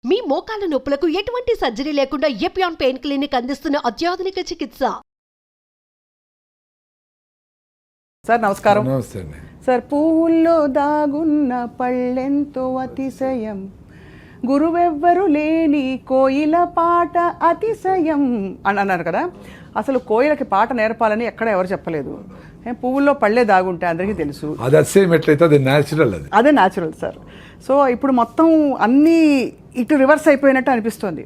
మీ మోకాల నొప్పులకు ఎటువంటి సర్జరీ లేకుండా ఎపియాన్ పెయిన్ క్లినిక్ అందిస్తున్న అత్యాధునిక చికిత్స. సార్ నమస్కారం. నమస్తే అండి. సార్, పువ్వుల్లో దాగున్న పళ్ళెంతో అతిశయం, గురువెవ్వరు లేని కోయిల పాట అతిశయం అని అన్నారు కదా. అసలు కోయిలకి పాట నేర్పాలని ఎక్కడ ఎవరు చెప్పలేదు. పువ్వుల్లో పళ్ళే దాగుంటే అందరికీ తెలుసు. అది అసేమ్ ఎట్లయితే అది న్యాచురల్, అదే న్యాచురల్ సార్. సో ఇప్పుడు మొత్తం అన్నీ ఇటు రివర్స్ అయిపోయినట్టు అనిపిస్తుంది.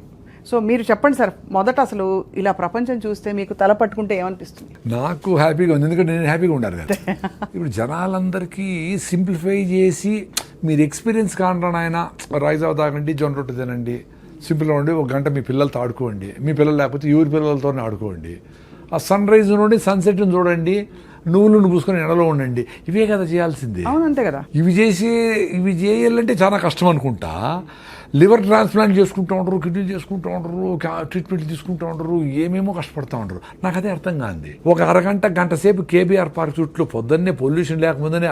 సో మీరు చెప్పండి సార్, మొదట అసలు ఇలా ప్రపంచం చూస్తే మీకు తల పట్టుకుంటే ఏమనిపిస్తుంది? నాకు హ్యాపీగా ఉంది, ఎందుకంటే నేను హ్యాపీగా ఉండాలి కదా. ఇప్పుడు జనాలందరికీ సింప్లిఫై చేసి మీరు ఎక్స్పీరియన్స్ కాంటాను ఆయన రైజావ్ తాగండి, జొన్న రొట్టె తినండి, సింపుల్గా ఉండి ఒక గంట మీ పిల్లలతో ఆడుకోండి, మీ పిల్లలు లేకపోతే ఎవరి పిల్లలతోనే ఆడుకోండి, ఆ సన్ రైజ్ నుండి సన్సెట్ని చూడండి, నువ్వులను పూసుకొని ఎండలో ఉండండి. ఇవే కదా చేయాల్సింది. అవునంతే కదా. ఇవి చేయాలంటే చాలా కష్టం అనుకుంటా. లివర్ ట్రాన్స్ప్లాంట్ చేసుకుంటూ ఉంటారు, కిడ్నీ చేసుకుంటూ ఉంటారు, ట్రీట్మెంట్ తీసుకుంటూ ఉంటారు, ఏమేమో కష్టపడుతూ ఉంటారు. నాకు అదే అర్థం కాదు. ఒక గంట సేపు కేబీఆర్ పార్క్ చుట్టూ పొద్దున్నే పొల్యూషన్ లేకముందనే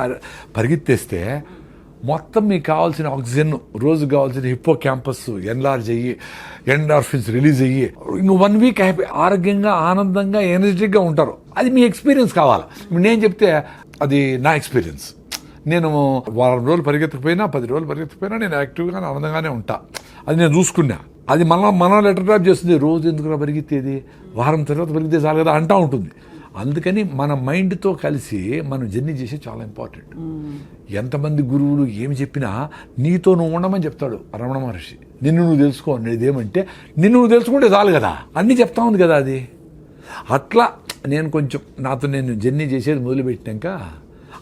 పరిగెత్తేస్తే మొత్తం మీకు కావాల్సిన ఆక్సిజన్, రోజుకు కావాల్సిన హిప్పో క్యాంపస్ ఎన్లార్జ్ అయ్యి, ఎండార్ఫిన్స్ రిలీజ్ అయ్యి ఇంక 1 వీక్ హ్యాపీ, ఆరోగ్యంగా, ఆనందంగా, ఎనర్జెటిక్గా ఉంటారు. అది మీ ఎక్స్పీరియన్స్ కావాలి. నేను చెప్తే అది నా ఎక్స్పీరియన్స్. నేను వారం రోజులు పరిగెత్తకపోయినా, 10 రోజులు పరిగెత్తకపోయినా నేను యాక్టివ్గా ఆనందంగానే ఉంటా. అది నేను చూసుకున్నా. అది మనం లెటర్ డ్రాప్ చేస్తుంది. రోజు ఎందుకు పరిగెత్తేది, వారం తర్వాత పరిగెత్తే చాలు కదా అంటూ ఉంటుంది. అందుకని మన మైండ్తో కలిసి మనం జర్నీ చేసే చాలా ఇంపార్టెంట్. ఎంతమంది గురువులు ఏమి చెప్పినా నీతో నువ్వు ఉండమని చెప్తాడు రమణ మహర్షి. నిన్ను నువ్వు తెలుసుకో అనేది ఏమంటే నిన్ను నువ్వు తెలుసుకుంటే చాలు కదా, అన్నీ చెప్తా ఉంది కదా. అది అట్లా నేను కొంచెం నాతో నేను జర్నీ చేసేది మొదలుపెట్టినాక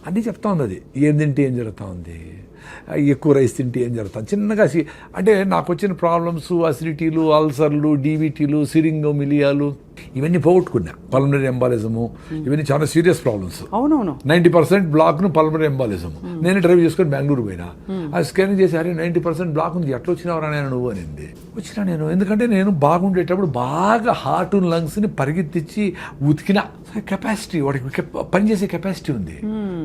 అన్నీ చెప్తా ఉంది. అది ఏం తింటే ఏం జరుగుతూ ఉంది, ఎక్కువ రైస్ తింటే ఏం జరుగుతుంది, చిన్నగా అంటే నాకు వచ్చిన ప్రాబ్లమ్స్, అసిడిటీలు, అల్సర్లు, డీవీటీలు, సిరింగోమిలియాలు ఇవన్నీ పోగొట్టుకున్నా. పల్మనరీ ఎంబాలిజము ఇవన్నీ చాలా సీరియస్ ప్రాబ్లమ్స్. అవునవును. 90% బ్లాక్ను పల్మనరీ ఎంబాలిజము. నేను డ్రైవ్ చేసుకొని బెంగళూరు పోయినా. ఆ స్కానింగ్ చేసి అరే 90% బ్లాక్ ఉంది, ఎట్లా వచ్చినావరా నేను నువ్వు అనింది. వచ్చినా నేను, ఎందుకంటే నేను బాగుండేటప్పుడు బాగా హార్ట్ లంగ్స్ని పరిగెత్తించి ఉతికిన కెపాసిటీ, వాడికి పనిచేసే కెపాసిటీ ఉంది.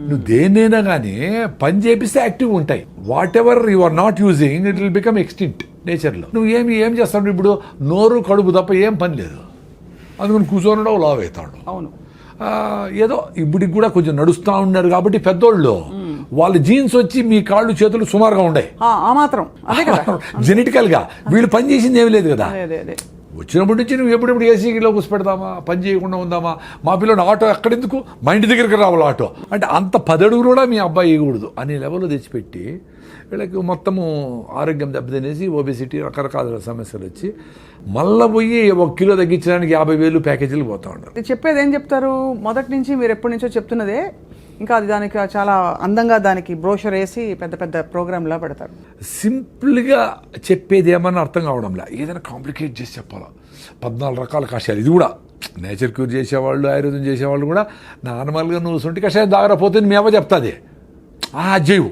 నువ్వు దేన్నైనా కానీ పని చేపిస్తే యాక్టివ్ ఉంటాయి. Whatever you are not using it will become extinct నేచర్లో. నువ్వు ఏం చేస్తావు ఇప్పుడు, నోరు కడుపు తప్ప ఏం పని లేదు. అందుకని కూర్చొని లావ్ అవుతాడు. అవును. ఏదో ఇప్పటికి కూడా కొంచెం నడుస్తూ ఉన్నారు కాబట్టి పెద్దోళ్ళు వాళ్ళ జీన్స్ వచ్చి మీ కాళ్ళు చేతులు సుమారుగా ఉండే మాత్రం జెనెటికల్ గా. వీళ్ళు పని చేసింది ఏమి లేదు కదా. వచ్చినప్పటి నుంచి నువ్వు ఎప్పుడెప్పుడు ఏసీలో కూర్చోపెడదామా, పని చేయకుండా ఉందామా, మా పిల్లలు ఆటో ఎక్కడెందుకు, మా ఇంటి దగ్గరికి రావాలి ఆటో అంటే అంత 10 అడుగులు కూడా మీ అబ్బాయి వేయకూడదు అనే లెవెల్లో తెచ్చిపెట్టి వీళ్ళకి మొత్తము ఆరోగ్యం దెబ్బతినేసి ఒబెసిటీ రకరకాల సమస్యలు వచ్చి మళ్ళీ పోయి 1 కిలో తగ్గించడానికి 50,000 ప్యాకేజీలు పోతా ఉంటారు. చెప్పేది ఏం చెప్తారు, మొదటి నుంచి మీరు ఎప్పటి నుంచో చెప్తున్నదే, ఇంకా అది దానికి చాలా అందంగా దానికి బ్రోషర్ వేసి పెద్ద పెద్ద ప్రోగ్రామ్లా పెడతారు. సింపుల్గా చెప్పేది ఏమన్నా అర్థం కావడంలా, ఏదైనా కాంప్లికేట్ చేసి చెప్పాలా. 14 రకాల కషాయాలు, ఇది కూడా నేచర్ క్యూర్ చేసేవాళ్ళు, ఆయుర్వేదం చేసేవాళ్ళు కూడా నార్మల్గా నువ్వు సొంటి కషాయం దాగరపోతే మీ అవ్వ చెప్తుంది జైవు.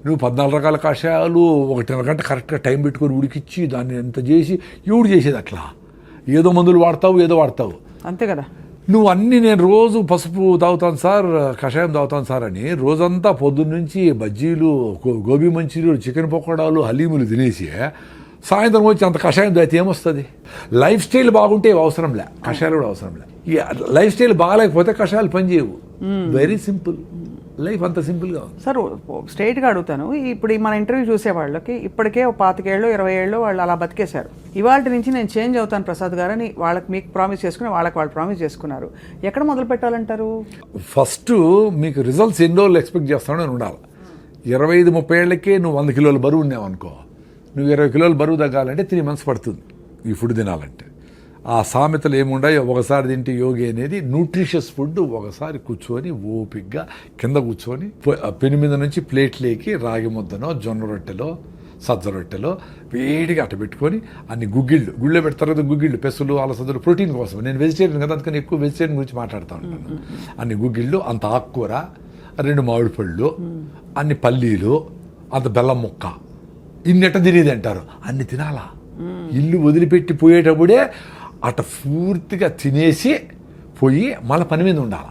నువ్వు 14 రకాల కషాయాలు 1.5 గంట కరెక్ట్గా టైం పెట్టుకొని ఉడికిచ్చి దాన్ని ఎంత చేసి ఎవడు చేసేది అట్లా. ఏదో మందులు వాడతావు, ఏదో వాడతావు, అంతే కదా. నువ్వు అన్నీ నేను రోజు పసుపు తాగుతాను సార్, కషాయం తాగుతాను సార్ అని రోజంతా పొద్దున్నుంచి బజ్జీలు, గోబీ మంచూరియలు, చికెన్ పకోడాలు, హలీములు తినేసి సాయంత్రం వచ్చి అంత కషాయం తాగితే ఏమొస్తుంది? లైఫ్ స్టైల్ బాగుంటే అవసరంలే, కషాయాలు కూడా అవసరంలే. లైఫ్ స్టైల్ బాగాలేకపోతే కషాయాలు పనిచేయవు. వెరీ సింపుల్ లైఫ్, అంత సింపుల్గా ఉంది. సార్ స్ట్రైట్గా అడుగుతాను, ఇప్పుడు మన ఇంటర్వ్యూ చూసే వాళ్ళకి ఇప్పటికే 25 ఏళ్ళు 20 ఏళ్ళు వాళ్ళు అలా బతికేశారు. ఇవాళ నుంచి నేను చేంజ్ అవుతాను ప్రసాద్ గారు అని వాళ్ళకి మీకు ప్రామిస్ చేసుకుని వాళ్ళకి వాళ్ళు ప్రామిస్ చేసుకున్నారు. ఎక్కడ మొదలు పెట్టాలంటారు? ఫస్ట్ మీకు రిజల్ట్స్ ఎన్ని రోజులు ఎక్స్పెక్ట్ చేస్తానని ఉండాలి. 25-30 ఏళ్ళకే నువ్వు 100 కిలోల బరువు ఉన్నావు అనుకో, నువ్వు 20 కిలోల బరువు తగ్గాలంటే 3 months పడుతుంది ఈ ఫుడ్ తినాలంటే. ఆ సామెతలు ఏముండాయో, ఒకసారి తింటే యోగి అనేది న్యూట్రిషియస్ ఫుడ్. ఒకసారి కూర్చొని ఓపిగ్గా కింద కూర్చొని పెను మీద నుంచి ప్లేట్లేకి రాగి ముద్దనో, జొన్న రొట్టెలో, సజ్జ రొట్టెలో వేడిగా అట్ట పెట్టుకొని అన్ని గుళ్ళో పెడతారు కదా గుగ్గిళ్ళు, పెసలు, అలసందలు, ప్రోటీన్ కోసం. నేను వెజిటేరియన్ కదా, అందుకని ఎక్కువ వెజిటేరియన్ గురించి మాట్లాడుతూ ఉంటాను. అన్ని గుగ్గిళ్ళు, అంత ఆకుకూర, 2 మామిడి పళ్ళు, అన్ని పల్లీలు, అంత బెల్లం ముక్క, ఇన్నెట్ట తినేది అంటారు. అన్ని తినాలా. ఇల్లు వదిలిపెట్టి పోయేటప్పుడే అట్ట పూర్తిగా తినేసి పోయి మళ్ళీ పని మీద ఉండాలి.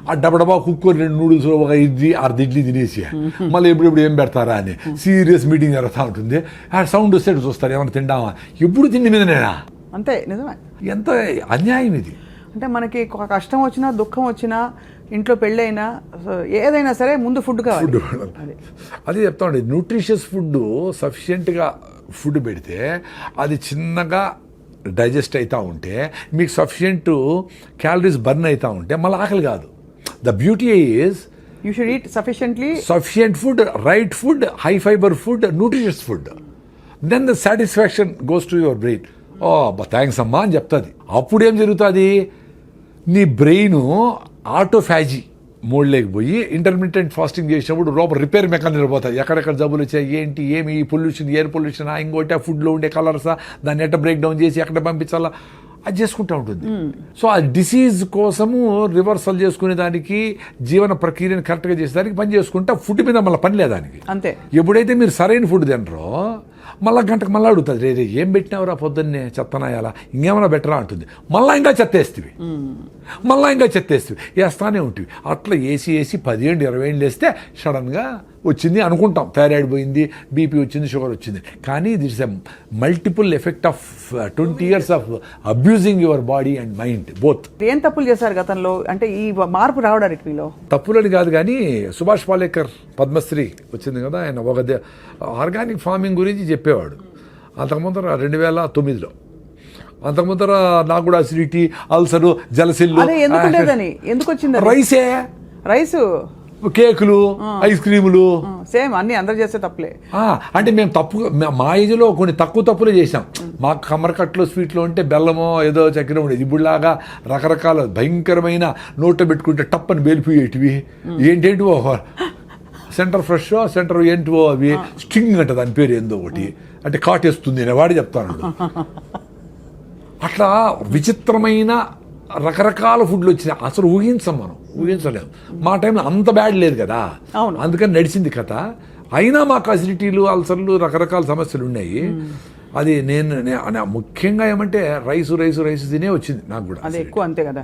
ఆ డబ్బా కుక్కర్ 2 నూడిల్స్ ఒక ఇడ్లీ తినేసి మళ్ళీ ఎప్పుడు ఏం పెడతారా అని సీరియస్ మీటింగ్ జరుగుతూ ఉంటుంది. ఆ సౌండ్ వస్తే చూస్తారు ఏమైనా తిండామా, ఎప్పుడు తిండి మీద నేనా. అంతే, నిజమే. ఎంత అన్యాయం ఇది. అంటే మనకి కష్టం వచ్చినా దుఃఖం వచ్చినా ఇంట్లో పెళ్ళైనా ఏదైనా సరే ముందు ఫుడ్ కావాలి. అదే చెప్తా ఉండే, న్యూట్రిషియస్ ఫుడ్ సఫిషియెంట్గా ఫుడ్ పెడితే అది చిన్నగా డైజెస్ట్ అవుతూ ఉంటే మీకు సఫిషియెంట్ క్యాలరీస్ బర్న్ అవుతూ ఉంటే మళ్ళీ ఆకలి కాదు. The beauty is you should eat sufficient food, right food, high fibre food, nutritious food. Then the satisfaction goes to your brain. Oh thanks అమ్మా అని చెప్తుంది. అప్పుడు ఏం జరుగుతుంది, నీ బ్రెయిన్ ఆటోఫాజీ మోడ్లోకి పోయి ఇంటర్మీడియట్ ఫాస్టింగ్ చేసినప్పుడు లోపల రిపేర్ మెకానిజం పోతాయి. ఎక్కడెక్కడ జబ్బులు వచ్చాయి, ఏంటి, ఏమి పొల్యూషన్, ఎయిర్ పొల్యూషన్, ఇంకోటి ఆ ఫుడ్లో ఉండే కలర్సా, దాన్ని ఎట్ట బ్రేక్ డౌన్ చేసి ఎక్కడ పంపించాలా అది చేసుకుంటూ ఉంటుంది. సో ఆ డిసీజ్ కోసము రివర్సల్ చేసుకునే దానికి, జీవన ప్రక్రియను కరెక్ట్గా చేసేదానికి పని చేసుకుంటా ఫుడ్ మీద మళ్ళీ పని లేదానికి. అంతే. ఎప్పుడైతే మీరు సరైన ఫుడ్ తినరో మళ్ళీ గంటకు మళ్ళీ అడుగుతుంది, రే ఏం పెట్టినావురా పొద్దున్నే, చెత్తనాయాలా, ఇంకేమైనా బెటరా అంటుంది. మళ్ళీ ఇంకా చెత్తేస్తుంది, మళ్ళీ ఇంకా చెత్తేస్తుంది, వేస్తానే ఉంటుంది. అట్లా వేసి 10 ఏళ్ళు 20 ఏళ్ళు వేస్తే సడన్గా వచ్చింది అనుకుంటాం, థైరాయిడ్ పోయింది, బీపీ వచ్చింది, షుగర్ వచ్చింది. కానీ it's a multiple effect of 20 years of abusing your body and mind both. ఏం తప్పులు చేశారు గతంలో, అంటే ఈ మార్పు రావడానికి మీలో? తప్పులని కాదు కానీ సుభాష్ పాలేకర్ పద్మశ్రీ వచ్చింది కదా, ఆయన ఒక ఆర్గానిక్ ఫార్మింగ్ గురించి చెప్పేవాడు. అంతకుముందర 2009లో, అంతకుముందర నాకు కూడా అసిడిటీ, అల్సరు, జలసిల్లు. ఎందుకు వచ్చింది? రైస్, కేకులు, ఐస్ క్రీములు, సేమ్ అన్ని అందరు చేస్తే తప్పులే. అంటే మేము మా ఏజ్లో కొన్ని తక్కువ తప్పులే చేసాం. మాకు కమ్మరకట్లో స్వీట్లో ఉంటే బెల్లమో ఏదో చక్కెర ఉండేది. ఇప్పుడులాగా రకరకాల భయంకరమైన నోట్లో పెట్టుకుంటే టప్పని బేలిపోయేటివి, ఏంటేంటివో సెంటర్ ఫ్రెష్, సెంటర్ ఏంటివో అవి స్ట్రింగ్ అంట దాని పేరు ఏందో ఒకటి, అంటే కాటేస్తుంది అని వాడు చెప్తాను. అట్లా విచిత్రమైన రకరకాల ఫుడ్లు వచ్చినాయి. అసలు ఊహించలేము. మా టైంలో అంత బ్యాడ్ లేదు కదా, అందుకని నడిచింది కథ. అయినా మాకు అసిడిటీలు, అల్సర్లు, రకరకాల సమస్యలు ఉన్నాయి. అది నేను ముఖ్యంగా ఏమంటే రైస్ తినే వచ్చింది నాకు కూడా. అది ఎక్కువ, అంతే కదా.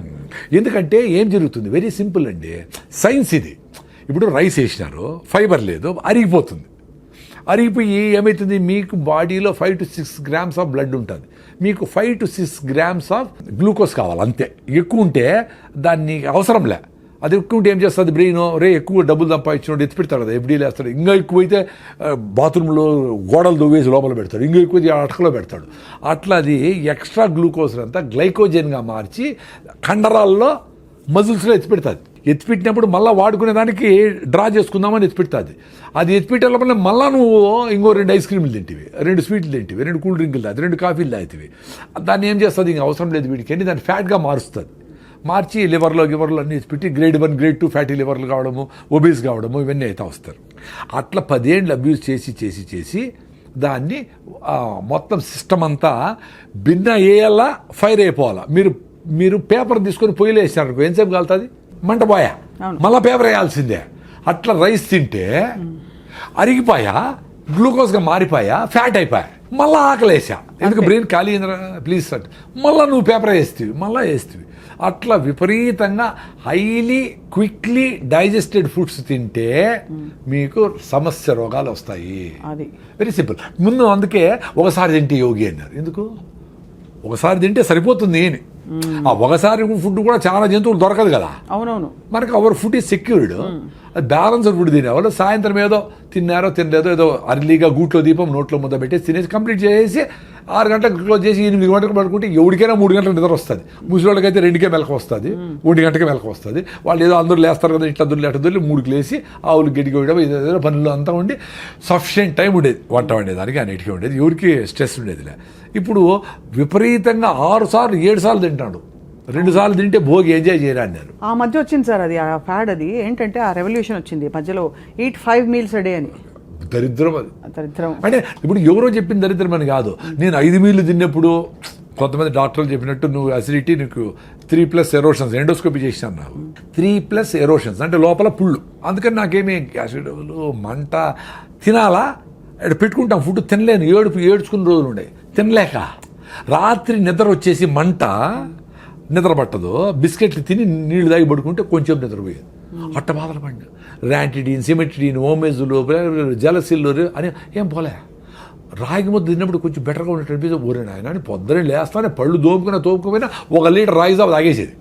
ఎందుకంటే ఏం జరుగుతుంది, వెరీ సింపుల్ అండి, సైన్స్ ఇది. ఇప్పుడు రైస్ వేసినారు, ఫైబర్ లేదు, అరిగిపోతుంది. అరిగిపోయి ఏమవుతుంది, మీకు బాడీలో 5 to 6 grams ఆఫ్ బ్లడ్ ఉంటుంది, మీకు 5 to 6 grams ఆఫ్ గ్లూకోజ్ కావాలి అంతే. ఎక్కువ ఉంటే దాన్ని అవసరం లే. అది ఎక్కువ ఉంటే ఏం చేస్తుంది బ్రెయిన్, ఎక్కువ డబ్బులు సంపాదించినోడు ఎత్తి పెడతాడు కదా, ఎఫ్డీలు వేస్తాడు. ఇంకా ఎక్కువైతే బాత్రూంలో గోడలు దువ్వేసి లోపల పెడతాడు, ఇంకా ఎక్కువ అటకలో పెడతాడు. అట్లా అది ఎక్స్ట్రా గ్లూకోజ్ అంతా గ్లైకోజన్గా మార్చి కండరాల్లో, మజిల్స్లో ఎత్తిపెడుతుంది. ఎత్తిపెట్టినప్పుడు మళ్ళీ వాడుకునే దానికి డ్రా చేసుకుందామని ఎత్తిపెడుతుంది. అది ఎత్తిపెట్టే లోపల మళ్ళీ నువ్వు ఇంకో 2 ఐస్ క్రీములు తింటివి, 2 స్వీట్లు తింటివి, 2 కూల్ డ్రింకులు తాగి, 2 కాఫీలు తాగుతావి. దాన్ని ఏం చేస్తుంది, ఇంక అవసరం లేదు వీడికి అని దాన్ని ఫ్యాట్గా మారుస్తుంది. మార్చి లివర్లో అన్ని ఎత్తిపెట్టి గ్రేడ్ 1, గ్రేడ్ 2 ఫ్యాటీ లివర్లు కావడము, ఒబీస్ కావడము, ఇవన్నీ అయితే వస్తారు. అట్లా 10 ఏళ్ళు అబ్యూజ్ చేసి దాన్ని మొత్తం సిస్టమ్ అంతా భిన్న వేయాలా, ఫైర్ అయిపోవాలా. మీరు పేపర్ తీసుకొని పొయ్యిలో వేసినారు, ఎంతసేపు కాలుతుంది, మంట పోయా, మళ్ళీ పేపర్ వేయాల్సిందే. అట్లా రైస్ తింటే అరిగిపోయా, గ్లూకోజ్గా మారిపోయా, ఫ్యాట్ అయిపోయా, మళ్ళీ ఆకలేసా. ఎందుకు బ్రెయిన్ ఖాళీ అయిందిరా ప్లీజ్ అంటే మళ్ళీ నువ్వు పేపర్ వేస్తేవి. అట్లా విపరీతంగా హైలీ క్విక్లీ డైజెస్టెడ్ ఫుడ్స్ తింటే మీకు సమస్య రోగాలు వస్తాయి. Very simple. ముందు అందుకే ఒకసారి తింటే యోగి అన్నారు. ఎందుకు ఒకసారి తింటే సరిపోతుంది అని. ఆ ఒకసారి ఫుడ్ కూడా చాలా జంతువులు దొరకదు కదా. అవునవును. మనకు our food is secured. Balanced food తినేవాళ్ళు సాయంత్రం ఏదో తిన్నారో తినలేదో ఏదో అర్లీగా గూట్లో దీపం నోట్లో ముద్ద పెట్టేసి తినేసి కంప్లీట్ చేసి 6 గంటలకు క్లోజ్ చేసి 8 గంటలకు పడుకుంటే ఎవరికైనా 3 గంటల నిద్ర వస్తుంది. ముసలివాళ్ళకైతే 2కే మెలకు వస్తుంది, 1 గంటకే మెలకు వస్తుంది. వాళ్ళు ఏదో అందరూ లేస్తారు కదా, ఇట్లా దొరికి 3కి లేసి ఆవులు గడ్డి కోయడం ఏదో పనులు అంతా ఉండి సఫిషియెంట్ టైం ఉండేది వంట వండేదానికి, అన్నిటికీ ఉండేది, ఎవరికి స్ట్రెస్ ఉండేదిలే. ఇప్పుడు విపరీతంగా 6 సార్లు 7 సార్లు తింటాడు. 2 సార్లు తింటే భోగి ఎంజాయ్ చేయరా అన్నారు. ఆ మధ్య వచ్చింది సార్ అది, ఆ ఫ్యాడ్. అది ఏంటంటే ఆ రెవల్యూషన్ వచ్చింది మధ్యలో, eat 5 meals a day అని. దరిద్రం అది. దరిద్రం అంటే ఇప్పుడు ఎవరో చెప్పిన దరిద్రం అని కాదు. నేను 5 మీల్లు తిన్నప్పుడు కొంతమంది డాక్టర్లు చెప్పినట్టు నువ్వు అసిడిటీ, నీకు 3+ ఎరోషన్స్, ఎండోస్కోపీ చేసినాను నాకు. 3+ ఎరోషన్స్ అంటే లోపల పుళ్ళు. అందుకని నాకేమీ యాసిడ్లు, మంట, తినాలా పెట్టుకుంటాం ఫుడ్ తినలేను, ఏడ్చుకున్న రోజులు ఉండే తినలేక. రాత్రి నిద్ర వచ్చేసి మంట, నిద్ర పట్టదో, బిస్కెట్లు తిని నీళ్లు తాగి పడుకుంటే కొంచెం నిద్రపోయేది. అట్ట బాధలు పడినా ర్యాంటిడీన్, సిమెట్రిడీన్, ఓమేజులు, జలసిల్లు అని ఏం పోలే. రాగి ముద్ద తిన్నప్పుడు కొంచెం బెటర్గా ఉన్నట్టు అనిపిస్తే ఊరే నాయన అని పొద్దునే లేస్తానే పళ్ళు తోపుకుపోయినా 1 లీటర్ రాగి జావ తాగేసేది.